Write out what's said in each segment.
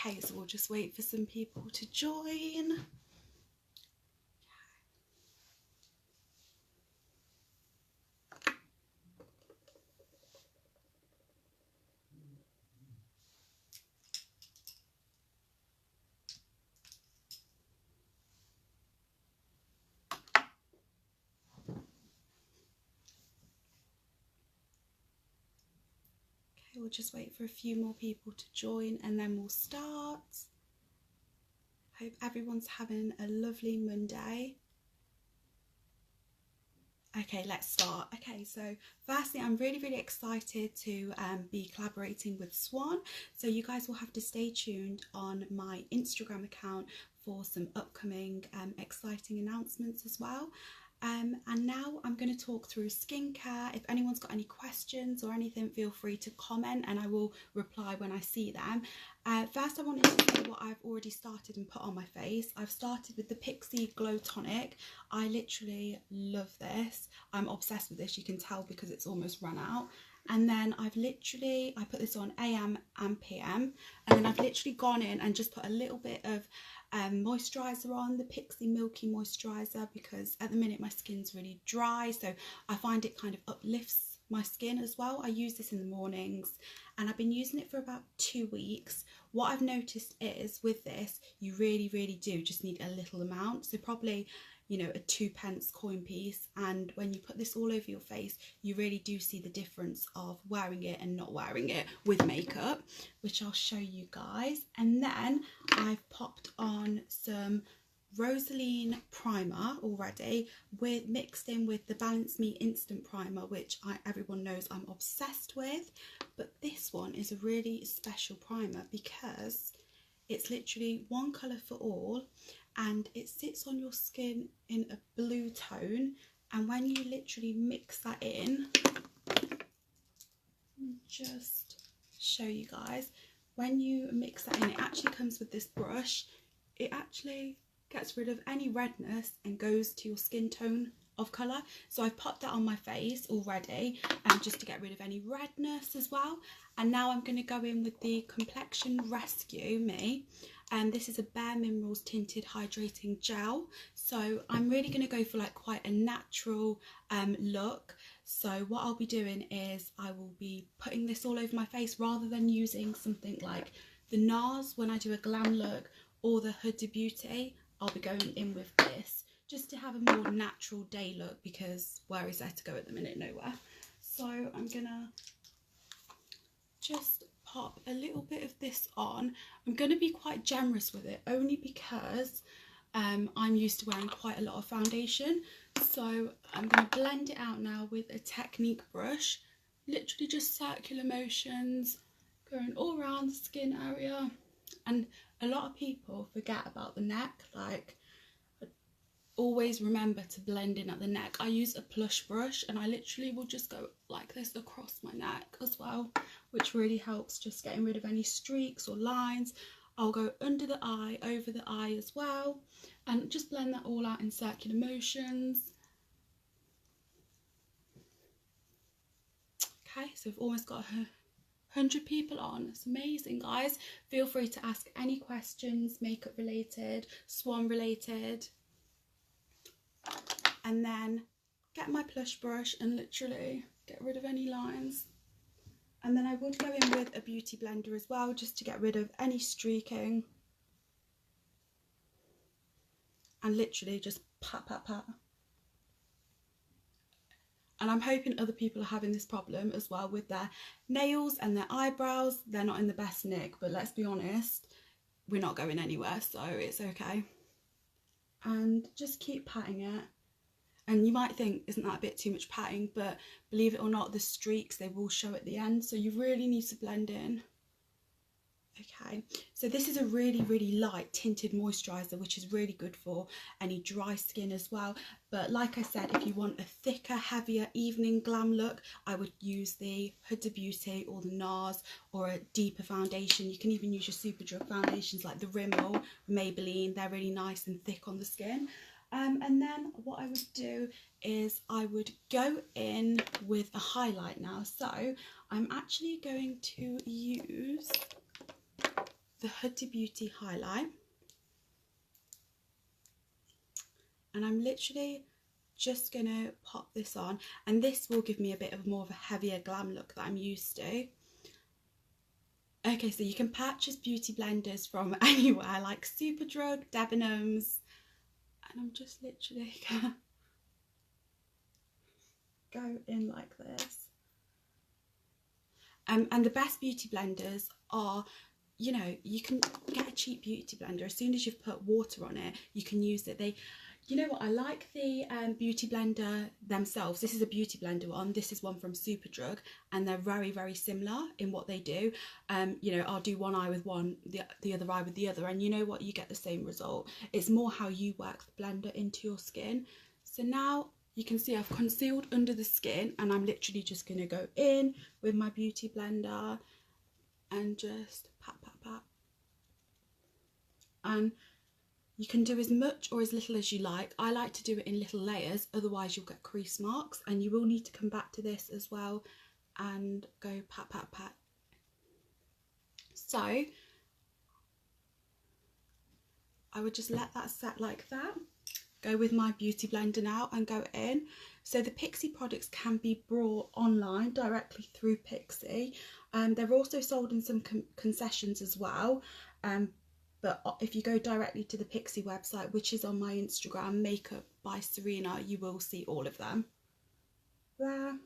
Okay, so we'll just wait for some people to join. We'll just wait for a few more people to join and then we'll start. Hope everyone's having a lovely Monday. Okay, let's start. Okay, so firstly, I'm really excited to be collaborating with Swan. So you guys will have to stay tuned on my Instagram account for some upcoming exciting announcements as well. And now I'm going to talk through skincare. If anyone's got any questions or anything, feel free to comment and I will reply when I see them. First, I wanted to say what I've already started and put on my face. I've started with the Pixie Glow Tonic. I literally love this. I'm obsessed with this, you can tell because it's almost run out. And then I put this on AM and PM, and then I've literally gone in and just put a little bit of moisturiser on, the Pixie Milky Moisturiser, because at the minute my skin's really dry, so I find it kind of uplifts my skin as well. I use this in the mornings and I've been using it for about 2 weeks. What I've noticed is with this, you really do just need a little amount, so probably, you know, a 2p coin piece, and when you put this all over your face, you really do see the difference of wearing it and not wearing it with makeup, which I'll show you guys. And then I've popped on some Rosaline primer already, mixed in with the Balance Me Instant Primer, which everyone knows I'm obsessed with. But this one is a really special primer because it's literally one colour for all, and it sits on your skin in a blue tone. And when you literally mix that in, just show you guys, when you mix that in, it actually comes with this brush. It actually gets rid of any redness and goes to your skin tone of colour. So I've popped that on my face already, just to get rid of any redness as well. And now I'm going to go in with the Complexion Rescue Me, and this is a Bare Minerals Tinted Hydrating Gel. So I'm really going to go for like quite a natural look. So what I'll be doing is I will be putting this all over my face rather than using something like the NARS when I do a glam look, or the Huda Beauty. I'll be going in with this just to have a more natural day look, because where is there to go at the minute? Nowhere. So I'm gonna just pop a little bit of this on. I'm going to be quite generous with it only because I'm used to wearing quite a lot of foundation. So I'm going to blend it out now with a Technique brush, literally just circular motions going all around the skin area. And a lot of people forget about the neck, like always remember to blend in at the neck. I use a plush brush and I literally will just go like this across my neck as well, which really helps just getting rid of any streaks or lines. I'll go under the eye, over the eye as well, and just blend that all out in circular motions. Okay, so we've almost got 100 people on. It's amazing, guys. Feel free to ask any questions, makeup related, Swan related. And then get my plush brush and literally get rid of any lines. And then I would go in with a beauty blender as well, just to get rid of any streaking. And literally just pat. And I'm hoping other people are having this problem as well with their nails and their eyebrows. They're not in the best nick, but let's be honest, we're not going anywhere, so it's okay. And just keep patting it. And you might think, isn't that a bit too much patting? But believe it or not, the streaks, they will show at the end. So you really need to blend in. Okay, so this is a really light tinted moisturiser, which is really good for any dry skin as well. But like I said, if you want a thicker, heavier evening glam look, I would use the Huda Beauty or the NARS, or a deeper foundation. You can even use your Superdrug foundations like the Rimmel, Maybelline. They're really nice and thick on the skin. And then what I would do is I would go in with a highlight now. So I'm actually going to use the Huda Beauty highlight, and I'm literally just gonna pop this on, and this will give me a bit of more of a heavier glam look that I'm used to. Okay, so you can purchase beauty blenders from anywhere like Superdrug, Debenhams, and I'm just literally gonna go in like this. And the best beauty blenders are, you know, you can get a cheap beauty blender. As soon as you've put water on it, you can use it. You know what, I like the beauty blender themselves. This is a beauty blender one. This is one from Superdrug, and they're very, very similar in what they do. You know, I'll do one eye with one, the other eye with the other, and you know what, you get the same result. It's more how you work the blender into your skin. So now you can see I've concealed under the skin, and I'm literally just going to go in with my beauty blender and just pat, pat, pat. And you can do as much or as little as you like. I like to do it in little layers, otherwise you'll get crease marks, and you will need to come back to this as well and go pat, pat, pat. So I would just let that set like that. Go with my beauty blender now and go in. So the Pixie products can be bought online directly through Pixie. They're also sold in some concessions as well. But if you go directly to the Pixie website, which is on my Instagram, Makeup by Serena, you will see all of them there.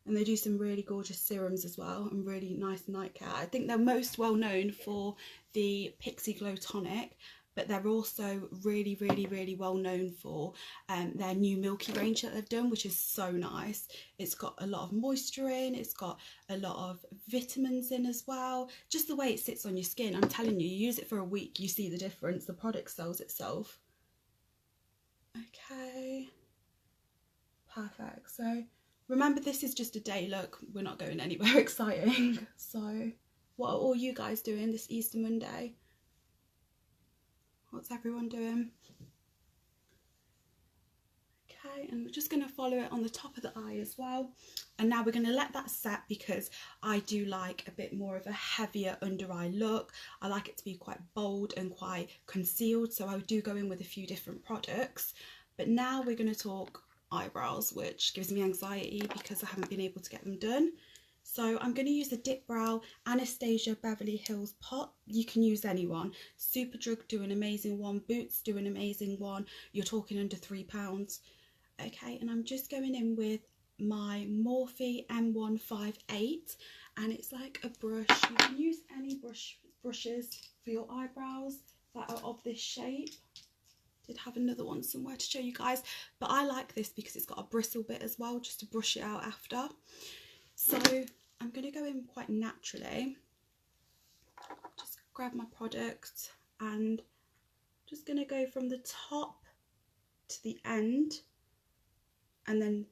And they do some really gorgeous serums as well, and really nice night care. I think they're most well known for the Pixie Glow Tonic, but they're also really, really, really well known for their new Milky range that they've done, which is so nice. It's got a lot of moisture in, it's got a lot of vitamins in as well. Just the way it sits on your skin, I'm telling you, you use it for a week, you see the difference. The product sells itself. Okay, perfect. So remember, this is just a day look, we're not going anywhere exciting. So what are all you guys doing this Easter Monday? What's everyone doing? Okay, and we're just going to follow it on the top of the eye as well. And now we're going to let that set, because I do like a bit more of a heavier under eye look. I like it to be quite bold and quite concealed, so I do go in with a few different products. But now we're going to talk eyebrows, which gives me anxiety because I haven't been able to get them done. So I'm going to use the Dipbrow Anastasia Beverly Hills pot. You can use any one. Superdrug do an amazing one. Boots do an amazing one. You're talking under £3. Okay, and I'm just going in with my Morphe M158, and it's like a brush. You can use any brushes for your eyebrows that are of this shape. Did have another one somewhere to show you guys, but I like this because it's got a bristle bit as well, just to brush it out after. So I'm going to go in quite naturally, just grab my product, and just going to go from the top to the end, and then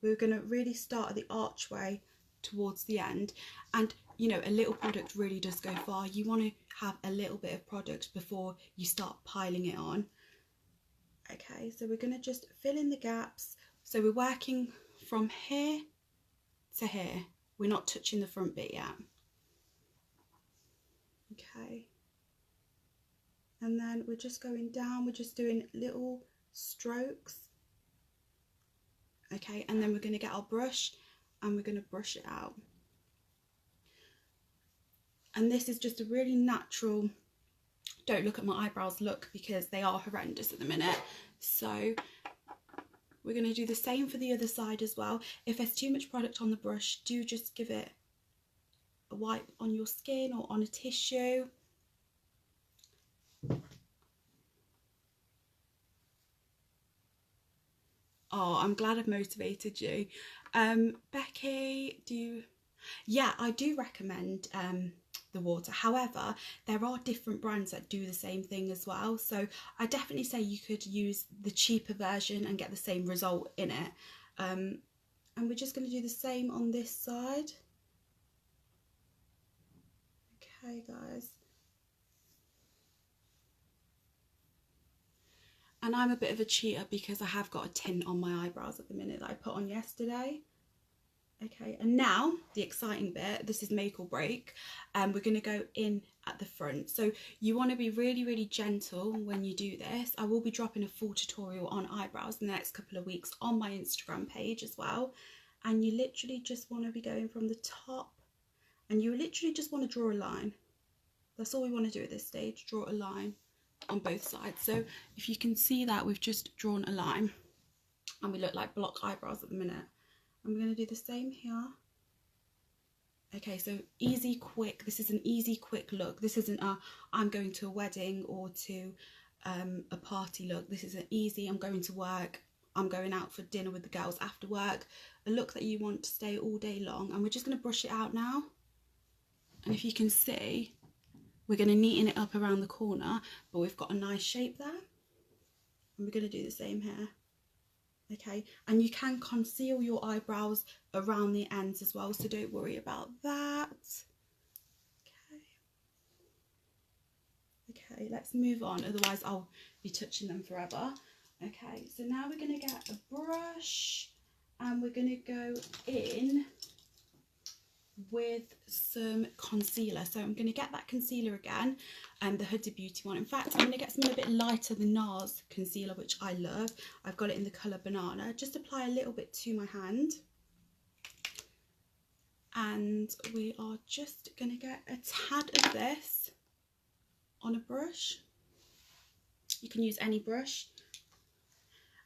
we're going to really start at the archway towards the end. And you know, a little product really does go far. You want to have a little bit of product before you start piling it on. Okay, so we're going to just fill in the gaps. So we're working from here to here. We're not touching the front bit yet. Okay, and then we're just going down, we're just doing little strokes. Okay, and then we're going to get our brush and we're going to brush it out. And this is just a really natural, don't look at my eyebrows look, because they are horrendous at the minute. So we're going to do the same for the other side as well. If there's too much product on the brush, do just give it a wipe on your skin or on a tissue. Oh, I'm glad I've motivated you. Becky, yeah, I do recommend the water. However, there are different brands that do the same thing as well, so I definitely say you could use the cheaper version and get the same result in it. And we're just going to do the same on this side. Okay guys, and I'm a bit of a cheater because I have got a tint on my eyebrows at the minute that I put on yesterday. Okay, and now the exciting bit, this is make or break. We're going to go in at the front. So you want to be really, really gentle when you do this. I will be dropping a full tutorial on eyebrows in the next couple of weeks on my Instagram page as well. And you literally just want to be going from the top, and you literally just want to draw a line. That's all we want to do at this stage, draw a line on both sides. So if you can see that we've just drawn a line, and we look like block eyebrows at the minute. I'm going to do the same here. Okay, so easy, quick. This is an easy, quick look. This isn't a I'm going to a wedding or to a party look. This is an easy, I'm going to work, I'm going out for dinner with the girls after work. A look that you want to stay all day long. And we're just going to brush it out now. And if you can see, we're going to neaten it up around the corner, but we've got a nice shape there. And we're going to do the same here. Okay, and you can conceal your eyebrows around the ends as well, so don't worry about that. Okay, let's move on, otherwise I'll be touching them forever. Okay, so now we're going to get a brush and we're going to go in with some concealer. So I'm going to get that concealer again, and the Huda Beauty one. In fact, I'm going to get something a bit lighter than NARS concealer, which I love. I've got it in the colour Banana. Just apply a little bit to my hand, and we are just going to get a tad of this on a brush. You can use any brush.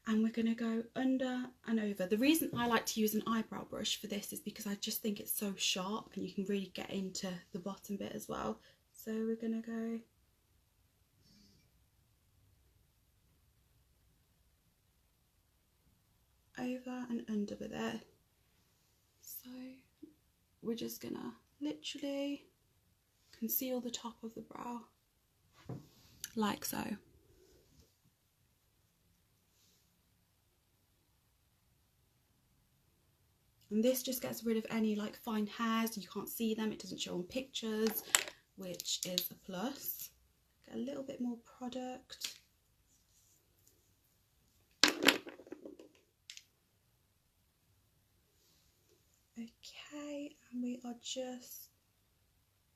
And we're going to go under and over. The reason I like to use an eyebrow brush for this is because I just think it's so sharp and you can really get into the bottom bit as well. So we're going to go over and under with it. So we're just going to literally conceal the top of the brow like so. And this just gets rid of any like fine hairs. You can't see them, it doesn't show on pictures, which is a plus. Get a little bit more product. Okay, and we are just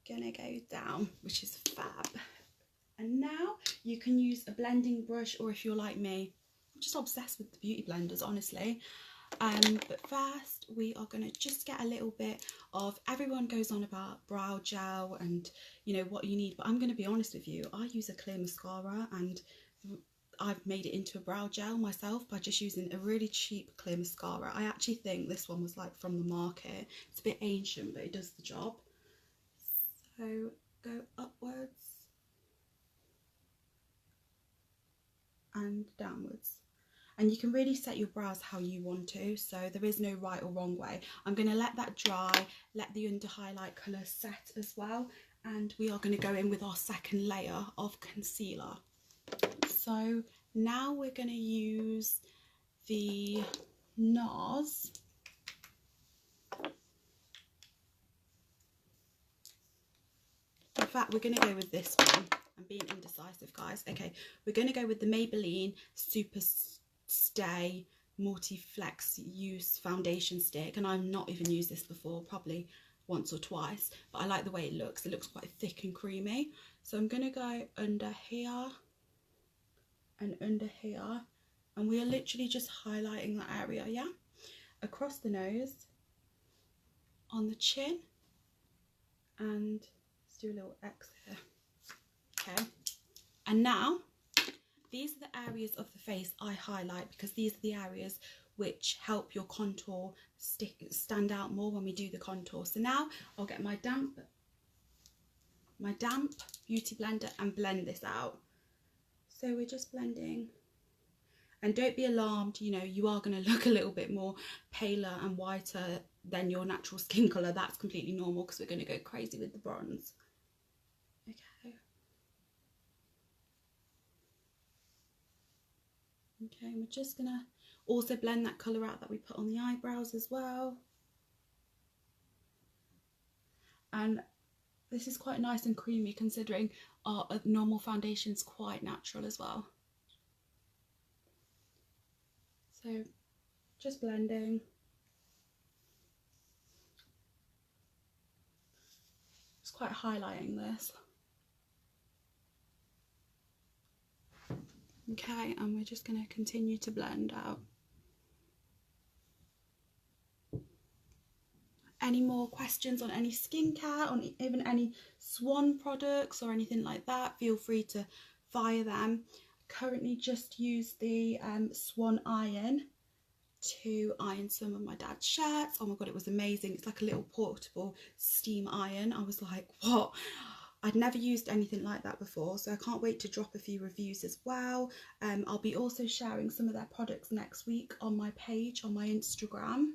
gonna go down, which is fab. And now you can use a blending brush, or if you're like me, I'm just obsessed with the beauty blenders, honestly. But first we are going to just get a little bit of, everyone goes on about brow gel and you know what you need, but I'm going to be honest with you, I use a clear mascara and I've made it into a brow gel myself by just using a really cheap clear mascara. I actually think this one was like from the market. It's a bit ancient, but it does the job. So go upwards and downwards. And you can really set your brows how you want to, so there is no right or wrong way. I'm going to let that dry, let the under highlight colour set as well, and we are going to go in with our second layer of concealer. So now we're going to use the NARS. In fact, we're going to go with this one. I'm being indecisive, guys. Okay, we're going to go with the Maybelline Superstay Multiflex Use Foundation Stick, and I've not even used this before, probably once or twice, but I like the way it looks. It looks quite thick and creamy. So I'm going to go under here and under here, and we are literally just highlighting that area, yeah? Across the nose, on the chin, and let's do a little X here. Okay, and now these are the areas of the face I highlight, because these are the areas which help your contour stand out more when we do the contour. So now I'll get my damp beauty blender and blend this out. So we're just blending, and don't be alarmed, you know, you are going to look a little bit more paler and whiter than your natural skin colour. That's completely normal because we're going to go crazy with the bronze. Okay. Okay, and we're just going to also blend that colour out that we put on the eyebrows as well. And this is quite nice and creamy considering our normal foundation's quite natural as well. So just blending. just quite highlighting this. Okay, and we're just going to continue to blend out. Any more questions on any skincare, on even any Swan products or anything like that, feel free to fire them. Currently just use the Swan iron to iron some of my dad's shirts. Oh my god, it was amazing. It's like a little portable steam iron. I was like, what? I'd never used anything like that before, so I can't wait to drop a few reviews as well. I'll be also sharing some of their products next week on my page, on my Instagram.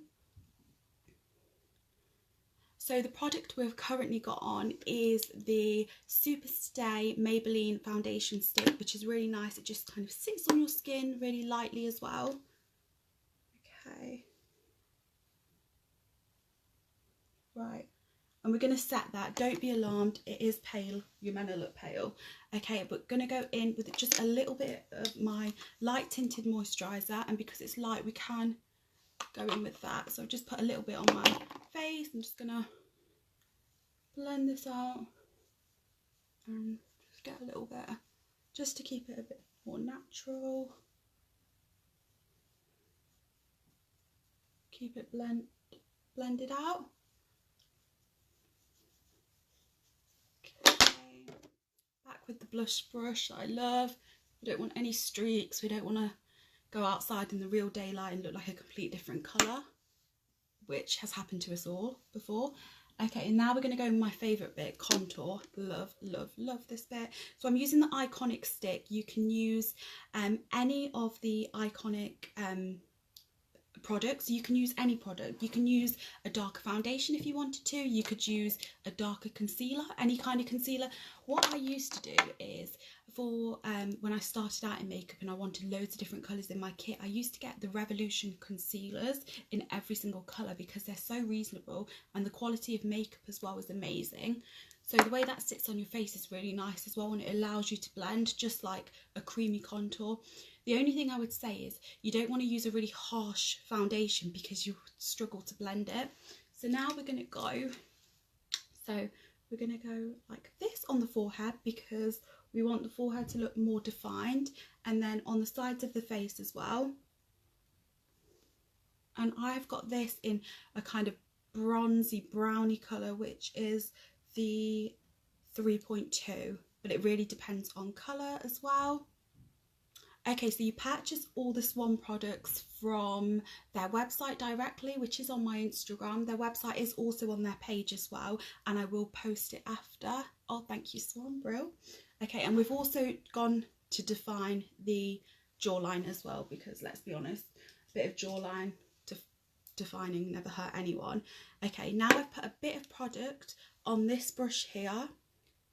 So the product we've currently got on is the Superstay Maybelline foundation stick, which is really nice. It just kind of sits on your skin really lightly as well. Okay. Right. And we're going to set that. Don't be alarmed. It is pale. You're meant to look pale. Okay, but going to go in with just a little bit of my light tinted moisturiser. And because it's light, we can go in with that. So I've just put a little bit on my face. I'm just going to blend this out. And just get a little bit, just to keep it a bit more natural. Keep it blended out. Back with the blush brush that I love. We don't want any streaks. We don't want to go outside in the real daylight and look like a complete different colour, which has happened to us all before. Okay, and now we're going to go with my favourite bit, contour. Love, love, love this bit. So I'm using the Iconic stick. You can use any of the Iconic products. You can use any product. You can use a darker foundation if you wanted to. You could use a darker concealer, any kind of concealer. What I used to do is, for when I started out in makeup and I wanted loads of different colours in my kit, I used to get the Revolution concealers in every single colour because they're so reasonable and the quality of makeup as well is amazing. So the way that sits on your face is really nice as well, and it allows you to blend just like a creamy contour. The only thing I would say is you don't want to use a really harsh foundation because you struggle to blend it. So now we're going to go, like this on the forehead because we want the forehead to look more defined, and then on the sides of the face as well. And I've got this in a kind of bronzy browny colour, which is the 3.2, but it really depends on colour as well. Okay, so you purchase all the Swan products from their website directly, which is on my Instagram. Their website is also on their page as well, and I will post it after. Oh, thank you, Swan, bro. Okay, and we've also gone to define the jawline as well, because let's be honest, a bit of jawline defining never hurt anyone. Okay, now I've put a bit of product on this brush here,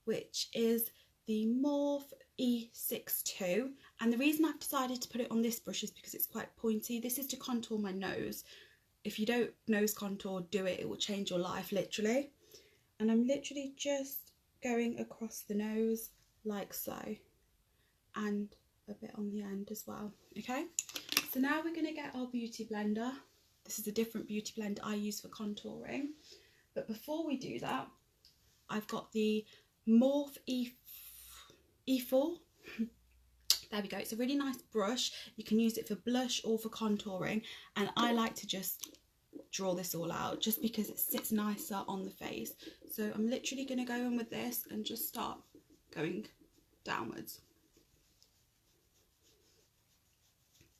which is the Morphe E62, and the reason I've decided to put it on this brush is because it's quite pointy. This is to contour my nose. If you don't nose contour, do it. It will change your life, literally. And I'm literally just going across the nose like so, and a bit on the end as well. Okay, so now we're going to get our beauty blender. This is a different beauty blender I use for contouring, but before we do that, I've got the Morphe E4. There we go. It's a really nice brush. You can use it for blush or for contouring, and I like to just draw this all out just because it sits nicer on the face. So I'm literally going to go in with this and just start going downwards.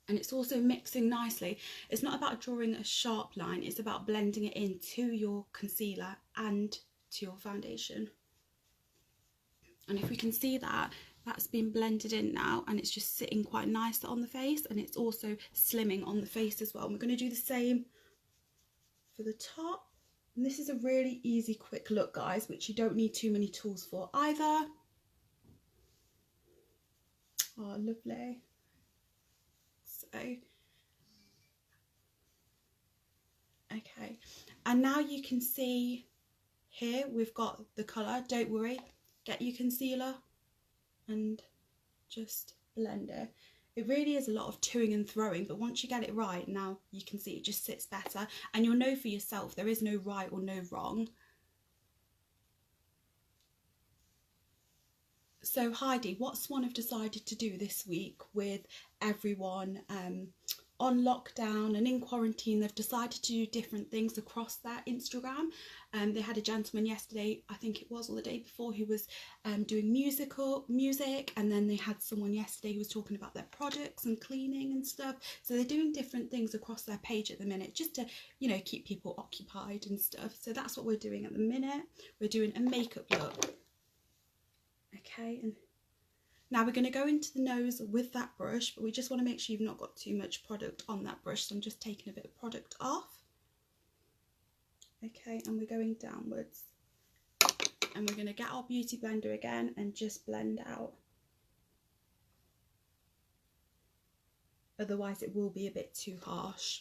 And it's also mixing nicely. It's not about drawing a sharp line, it's about blending it into your concealer and to your foundation. And if we can see that, that's been blended in now, and it's just sitting quite nice on the face, and it's also slimming on the face as well. And we're going to do the same for the top. And this is a really easy, quick look, guys, which you don't need too many tools for either. Oh, lovely. So, okay, and now you can see here we've got the colour. Don't worry, get your concealer and just blend it. It really is a lot of toing and throwing, but once you get it right, now you can see it just sits better, and you'll know for yourself there is no right or no wrong. So Heidi, what Swan have decided to do this week with everyone on lockdown and in quarantine, they've decided to do different things across their Instagram. They had a gentleman yesterday, I think it was, or the day before, who was doing music, and then they had someone yesterday who was talking about their products and cleaning and stuff. So they're doing different things across their page at the minute, just to, you know, keep people occupied and stuff. So that's what we're doing at the minute. We're doing a makeup look. Okay, and now we're going to go into the nose with that brush, but we just want to make sure you've not got too much product on that brush. So I'm just taking a bit of product off. Okay, and we're going downwards. And we're going to get our beauty blender again and just blend out. Otherwise it will be a bit too harsh.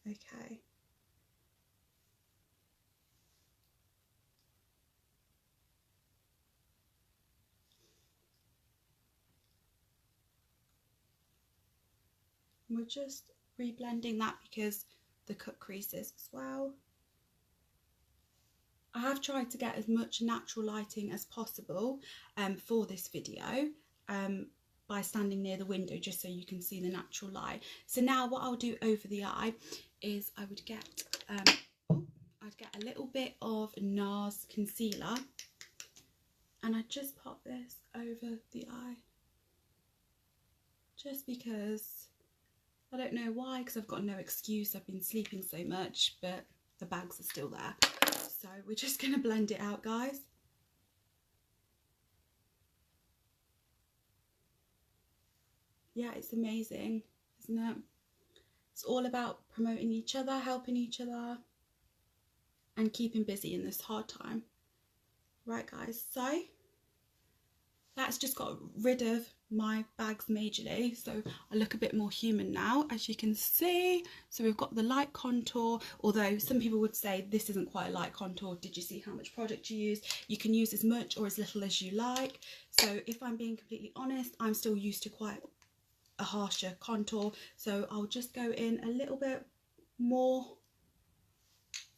Okay. We're just reblending that because the cut creases as well. I have tried to get as much natural lighting as possible for this video by standing near the window, just so you can see the natural light. So now what I'll do over the eye is I would get I'd get a little bit of NARS concealer and I'd just pop this over the eye, just because I don't know why, because I've got no excuse. I've been sleeping so much, but the bags are still there. So we're just going to blend it out, guys. Yeah, it's amazing, isn't it? It's all about promoting each other, helping each other, and keeping busy in this hard time. Right, guys, so that's just got rid of my bags majorly, so I look a bit more human now, as you can see. So we've got the light contour, although some people would say this isn't quite a light contour. Did you see how much product you used? You can use as much or as little as you like. So if I'm being completely honest, I'm still used to quite a harsher contour, so I'll just go in a little bit more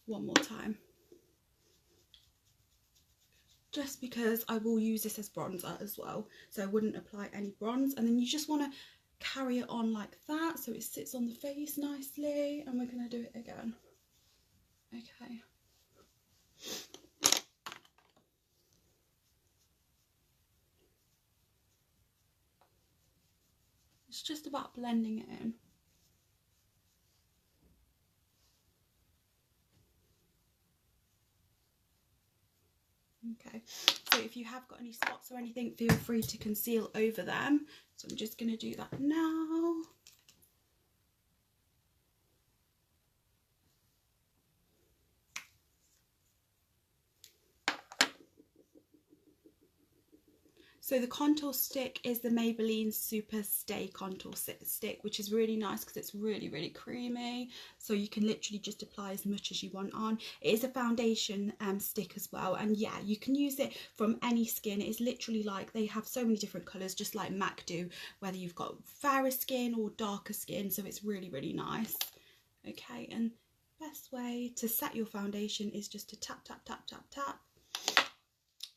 one more time, just because I will use this as bronzer as well, so I wouldn't apply any bronze. And then you just want to carry it on like that so it sits on the face nicely, and we're going to do it again. Okay. It's just about blending it in. Okay, so if you have got any spots or anything, feel free to conceal over them. So I'm just going to do that now. So the contour stick is the Maybelline Superstay contour stick, which is really nice because it's really, really creamy. So you can literally just apply as much as you want on. It is a foundation stick as well. And yeah, you can use it from any skin. It is literally like, they have so many different colours, just like MAC do, whether you've got fairer skin or darker skin. So it's really, really nice. Okay, and best way to set your foundation is just to tap, tap, tap, tap, tap.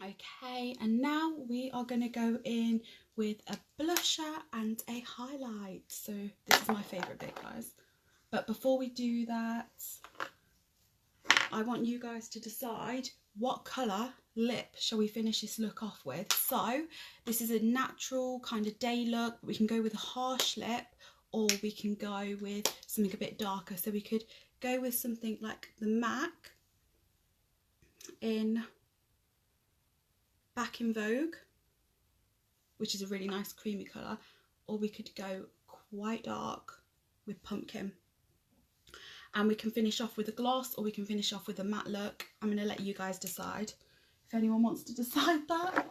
Okay, and now we are going to go in with a blusher and a highlight. So this is my favourite bit, guys. But before we do that, I want you guys to decide what colour lip shall we finish this look off with. So this is a natural kind of day look. We can go with a harsh lip, or we can go with something a bit darker. So we could go with something like the MAC in Back in Vogue, which is a really nice creamy colour, or we could go quite dark with Pumpkin. And we can finish off with a gloss, or we can finish off with a matte look. I'm going to let you guys decide if anyone wants to decide that.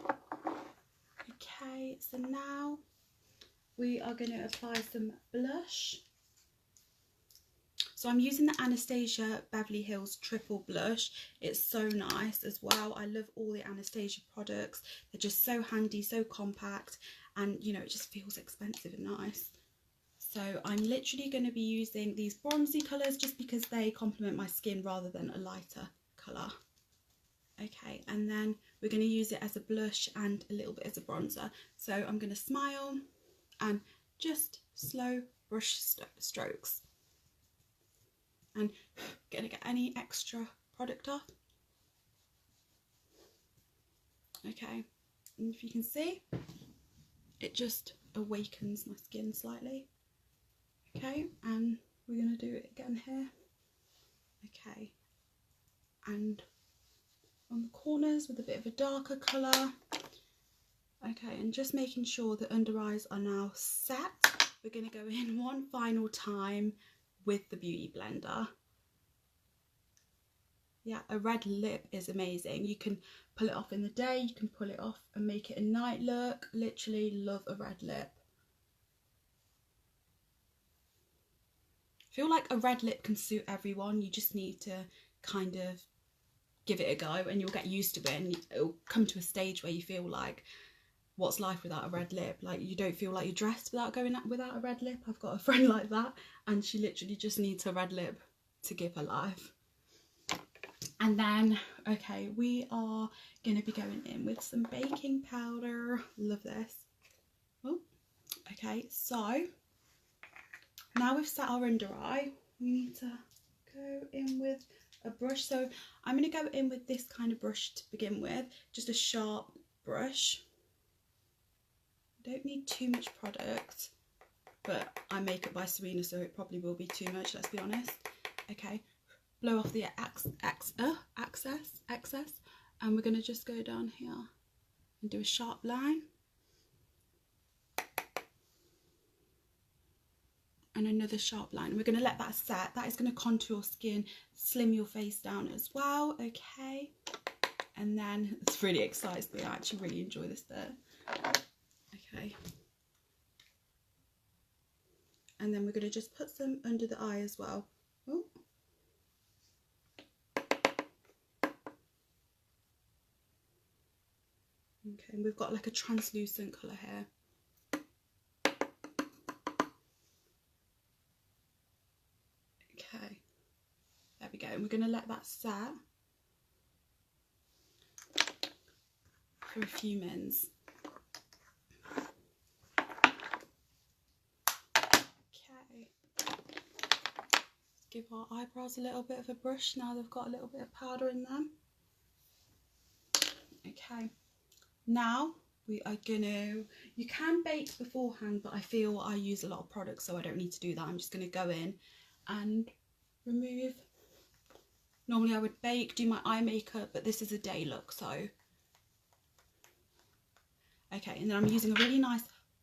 Okay, so now we are going to apply some blush. So I'm using the Anastasia Beverly Hills Triple Blush. It's so nice as well. I love all the Anastasia products. They're just so handy, so compact, and you know, it just feels expensive and nice. So I'm literally going to be using these bronzy colours just because they complement my skin rather than a lighter colour. Okay, and then we're going to use it as a blush and a little bit as a bronzer. So I'm going to smile and just slow brush strokes. And going to get any extra product off. Okay, and if you can see, it just awakens my skin slightly. Okay, and we're going to do it again here. Okay, and on the corners with a bit of a darker colour. Okay, and just making sure the under eyes are now set. We're going to go in one final time with the Beauty Blender. Yeah, a red lip is amazing. You can pull it off in the day, you can pull it off and make it a night look. Literally love a red lip. I feel like a red lip can suit everyone. You just need to kind of give it a go and you'll get used to it, and it'll come to a stage where you feel like, what's life without a red lip? Like, you don't feel like you're dressed without going out without a red lip. I've got a friend like that and she literally just needs a red lip to give her life. And then, okay, we are going to be going in with some baking powder. Love this. Oh, okay, so now we've set our under eye, we need to go in with a brush. So I'm going to go in with this kind of brush to begin with, just a sharp brush. Don't need too much product, but I'm Makeup by Serena, so it probably will be too much, let's be honest. Okay, blow off the excess, and we're going to just go down here and do a sharp line. And another sharp line. We're going to let that set. That is going to contour skin, slim your face down as well. Okay, and then it's really excites me. I actually really enjoy this bit. Okay, and then we're going to just put some under the eye as well. Oh. Okay, and we've got like a translucent colour here. Okay, there we go, and we're going to let that set for a few minutes. Okay, let's give our eyebrows a little bit of a brush now they've got a little bit of powder in them. Okay, now we are gonna, you can bake beforehand, but I feel I use a lot of products, so I don't need to do that. I'm just going to go in and remove. Normally I would bake, do my eye makeup, but this is a day look, so. Okay, and then I'm using a really nice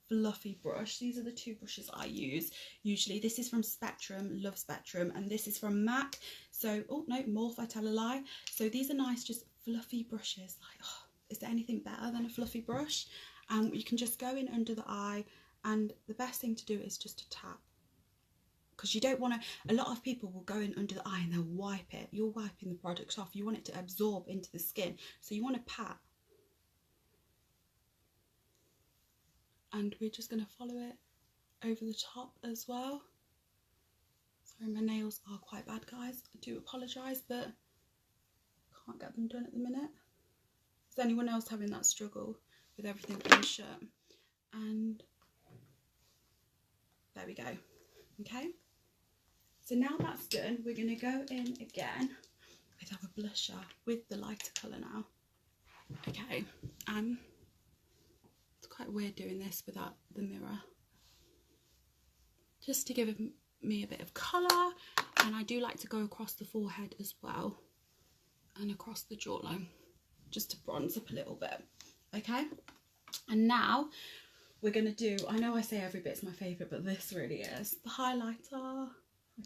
fluffy brush. These are the two brushes I use usually. This is from Spectrum, love Spectrum, and this is from MAC. So, oh no, Morph, I tell a lie. So these are nice, just fluffy brushes. Like, oh, is there anything better than a fluffy brush? And you can just go in under the eye, and the best thing to do is just to tap. Because you don't want to, a lot of people will go in under the eye and they'll wipe it. You're wiping the product off. You want it to absorb into the skin. So you want to pat. And we're just going to follow it over the top as well. Sorry, my nails are quite bad, guys. I do apologise, but can't get them done at the minute. Is anyone else having that struggle with everything being shut? And there we go. Okay. So now that's done, we're going to go in again with our blusher with the lighter colour now. Okay, it's quite weird doing this without the mirror. Just to give me a bit of colour, and I do like to go across the forehead as well and across the jawline, just to bronze up a little bit. Okay, and now we're going to do, I know I say every bit's my favourite, but this really is, the highlighter.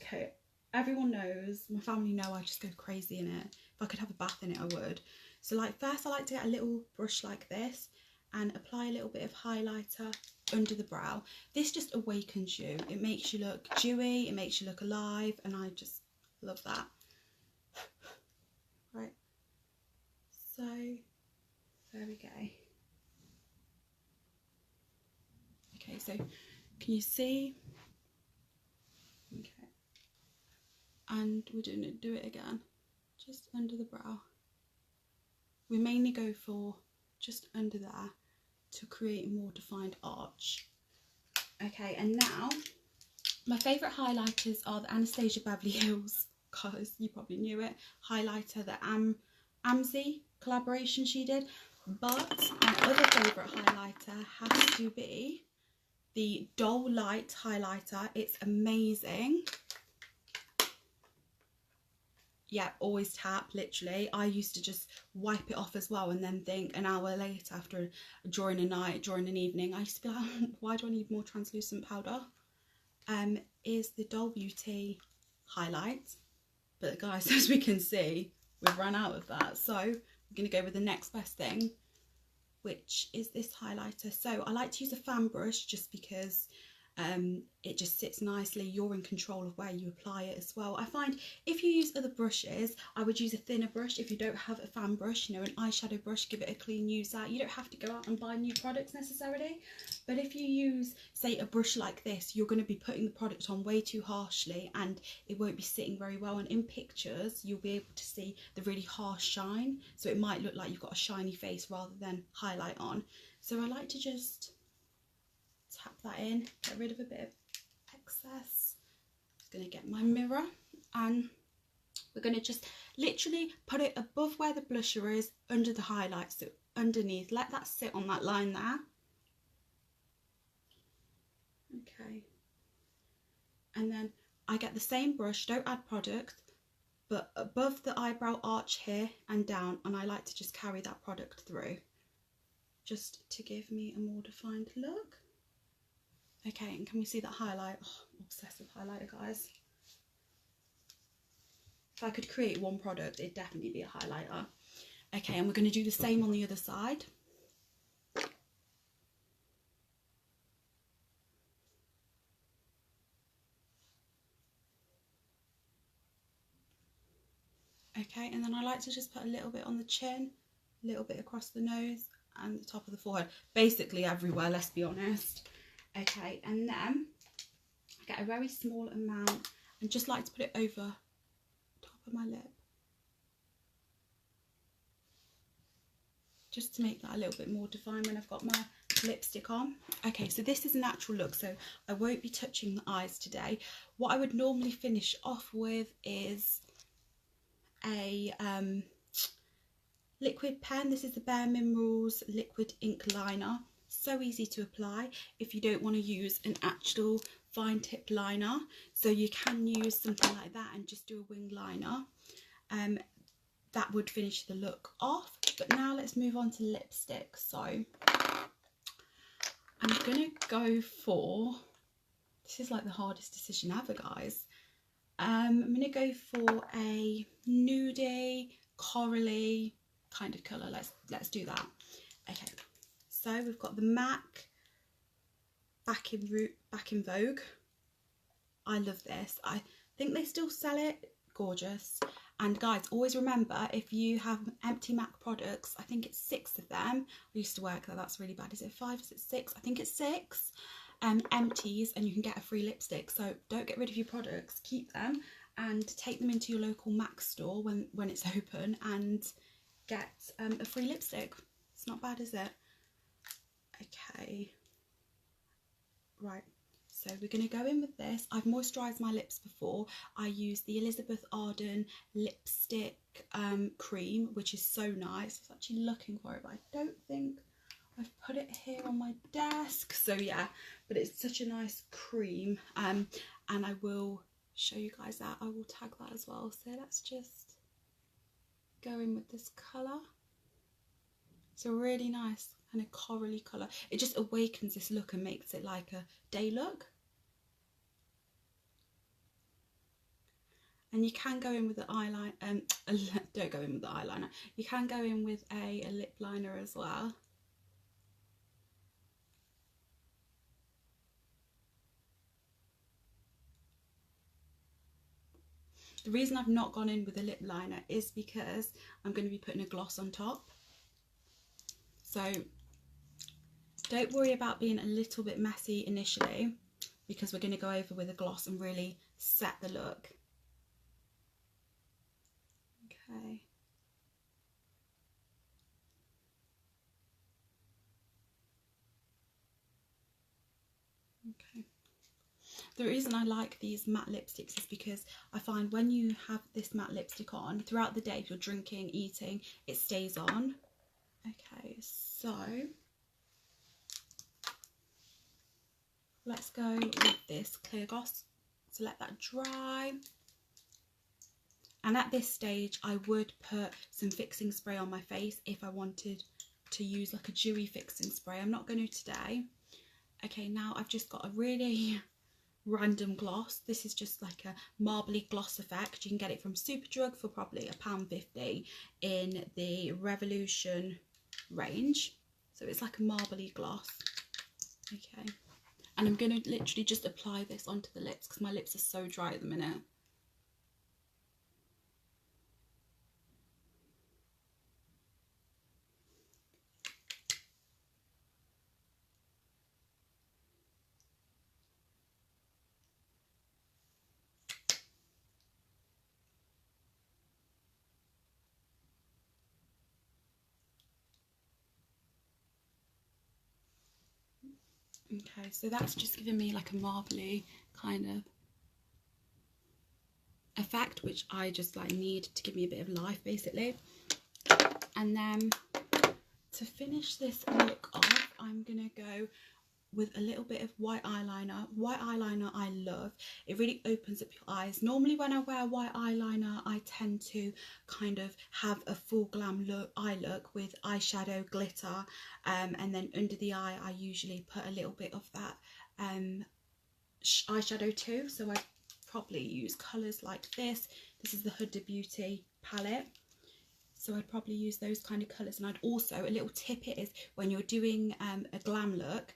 Okay, everyone knows, my family know I just go crazy in it. If I could have a bath in it, I would. So like first I like to get a little brush like this and apply a little bit of highlighter under the brow. This just awakens you. It makes you look dewy, it makes you look alive, and I just love that. Right, so there we go. Okay, so can you see and we're going to do it again, just under the brow. We mainly go for just under there to create a more defined arch. Okay, and now my favourite highlighters are the Anastasia Beverly Hills, because you probably knew it, highlighter, the Amzi collaboration she did. But my other favourite highlighter has to be the Doll Light highlighter. It's amazing. Yeah, always tap, literally. I used to just wipe it off as well and then think an hour later after during a night, during an evening, I used to be like, why do I need more translucent powder? Is the Doll Beauty highlight. But guys, as we can see, we've run out of that. So we're going to go with the next best thing, which is this highlighter. So I like to use a fan brush just because it just sits nicely. You're in control of where you apply it as well. I find if you use other brushes, I would use a thinner brush. If you don't have a fan brush, you know, an eyeshadow brush, give it a clean use out. You don't have to go out and buy new products necessarily, but if you use, say, a brush like this, you're going to be putting the product on way too harshly and it won't be sitting very well, and in pictures you'll be able to see the really harsh shine, so it might look like you've got a shiny face rather than highlight on. So I like to just tap that in, get rid of a bit of excess. I'm going to get my mirror and we're going to just literally put it above where the blusher is, under the highlight, so underneath. Let that sit on that line there. Okay. And then I get the same brush, don't add product, but above the eyebrow arch here and down, and I like to just carry that product through just to give me a more defined look. Okay, and can we see that highlight? Oh, obsessive highlighter, guys. If I could create one product, it'd definitely be a highlighter. Okay, and we're going to do the same on the other side. Okay, and then I like to just put a little bit on the chin, a little bit across the nose and the top of the forehead. Basically everywhere, let's be honest. Okay, and then I get a very small amount and just like to put it over top of my lip, just to make that a little bit more defined when I've got my lipstick on. Okay, so this is a natural look, so I won't be touching the eyes today. What I would normally finish off with is a liquid pen. This is the Bare Minerals liquid ink liner. So easy to apply if you don't want to use an actual fine tip liner, so you can use something like that and just do a wing liner. That would finish the look off. But now let's move on to lipstick. So I'm gonna go for, this is like the hardest decision ever, guys. I'm gonna go for a nudie, corally kind of colour. Let's do that. Okay. So we've got the MAC back in Vogue. I love this. I think they still sell it. Gorgeous. And guys, always remember, if you have empty MAC products, I think it's 6 of them. I used to work there. That's really bad. Is it 5? Is it 6? I think it's 6 empties, and you can get a free lipstick. So don't get rid of your products. Keep them and take them into your local MAC store when it's open and get a free lipstick. It's not bad, is it? Okay, right, so we're going to go in with this. I've moisturised my lips before. I use the Elizabeth Arden lipstick cream, which is so nice. I was actually looking for it, but I don't think I've put it here on my desk. So yeah, but it's such a nice cream, and I will show you guys that. I will tag that as well. So let's just go in with this colour. It's a really nice kind of corally colour. It just awakens this look and makes it like a day look. And you can go in with the eyeliner, don't go in with the eyeliner. You can go in with a lip liner as well. The reason I've not gone in with a lip liner is because I'm going to be putting a gloss on top. So don't worry about being a little bit messy initially, because we're going to go over with a gloss and really set the look. Okay. Okay. The reason I like these matte lipsticks is because I find when you have this matte lipstick on throughout the day, if you're drinking, eating, it stays on. Okay, so let's go with this clear gloss. So let that dry. And at this stage, I would put some fixing spray on my face if I wanted to use like a dewy fixing spray. I'm not going to today. Okay, now I've just got a really random gloss. This is just like a marbly gloss effect. You can get it from Superdrug for probably £1.50 in the Revolution range. So it's like a marbly gloss. Okay. And I'm going to literally just apply this onto the lips because my lips are so dry at the minute. Okay, so that's just giving me like a marbly kind of effect, which I just like need to give me a bit of life basically. And then to finish this look off, I'm gonna go with a little bit of white eyeliner. White eyeliner I love. It really opens up your eyes. Normally when I wear white eyeliner, I tend to kind of have a full glam look, eye look with eyeshadow, glitter, and then under the eye I usually put a little bit of that eyeshadow too. So I probably use colours like this. This is the Huda Beauty palette. So I'd probably use those kind of colours. And I'd also, a little tip is when you're doing a glam look,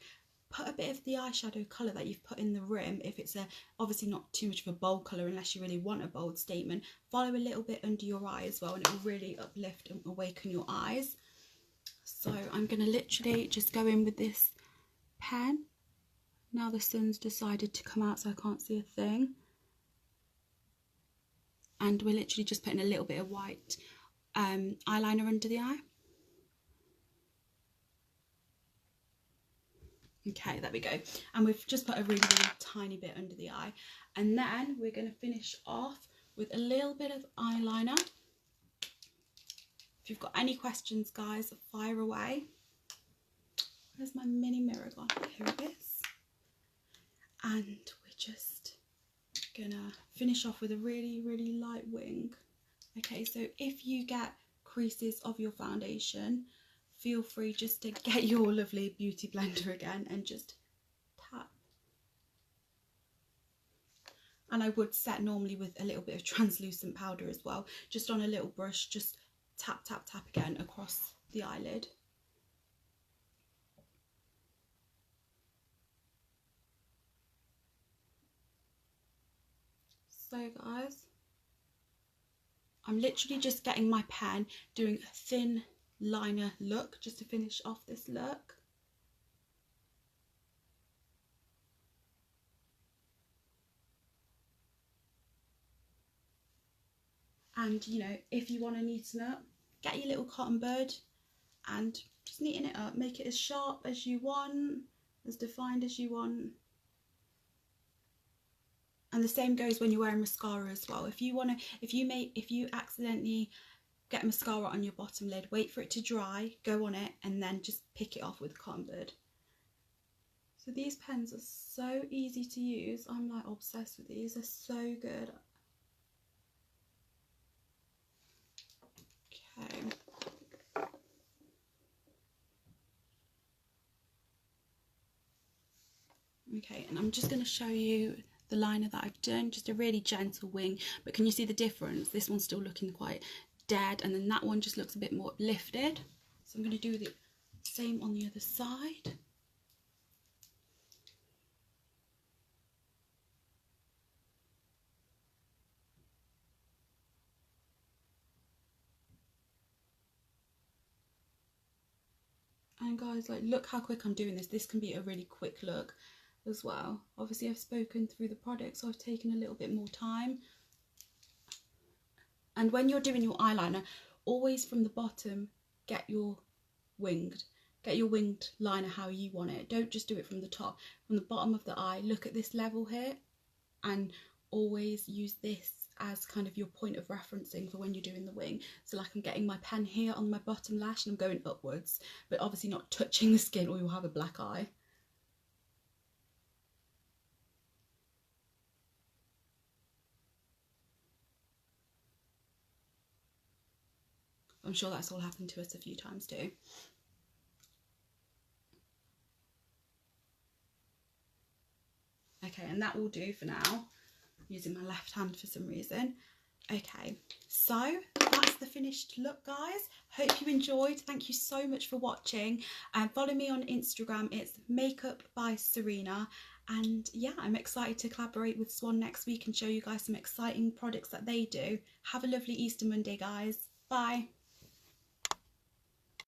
put a bit of the eyeshadow colour that you've put in the rim. If it's obviously not too much of a bold colour unless you really want a bold statement, follow a little bit under your eye as well, and it will really uplift and awaken your eyes. So I'm going to literally just go in with this pen. Now the sun's decided to come out so I can't see a thing. And we're literally just putting a little bit of white eyeliner under the eye. Okay, there we go. And we've just put a really, really tiny bit under the eye. And then we're going to finish off with a little bit of eyeliner. If you've got any questions, guys, fire away. Where's my mini mirror gone? Here it is. And we're just going to finish off with a really, really light wing. Okay, so if you get creases of your foundation, feel free just to get your lovely beauty blender again and just tap. And I would set normally with a little bit of translucent powder as well, just on a little brush, just tap, tap, tap again across the eyelid. So guys, I'm literally just getting my pen, doing a thin liner look just to finish off this look. And you know, if you want to neaten up, get your little cotton bud and just neaten it up. Make it as sharp as you want, as defined as you want. And the same goes when you're wearing mascara as well. If you accidentally get mascara on your bottom lid, wait for it to dry, go on it, and then just pick it off with a cotton bud. So these pens are so easy to use. I'm like obsessed with these. They're so good. Okay. Okay, and I'm just going to show you the liner that I've done. Just a really gentle wing, but can you see the difference? This one's still looking quite dead, and then that one just looks a bit more lifted. So I'm going to do the same on the other side. And guys, like, look how quick I'm doing this. This can be a really quick look as well. Obviously I've spoken through the product, so I've taken a little bit more time. And when you're doing your eyeliner, always from the bottom, get your winged liner how you want it. Don't just do it from the top. From the bottom of the eye, look at this level here, and always use this as kind of your point of referencing for when you're doing the wing. So like I'm getting my pen here on my bottom lash and I'm going upwards, but obviously not touching the skin or you'll have a black eye. I'm sure that's all happened to us a few times too. Okay, and that will do for now. I'm using my left hand for some reason. Okay, so that's the finished look, guys. Hope you enjoyed. Thank you so much for watching. And follow me on Instagram. It's Makeup by Serena. And yeah, I'm excited to collaborate with Swan next week and show you guys some exciting products that they do. Have a lovely Easter Monday, guys. Bye.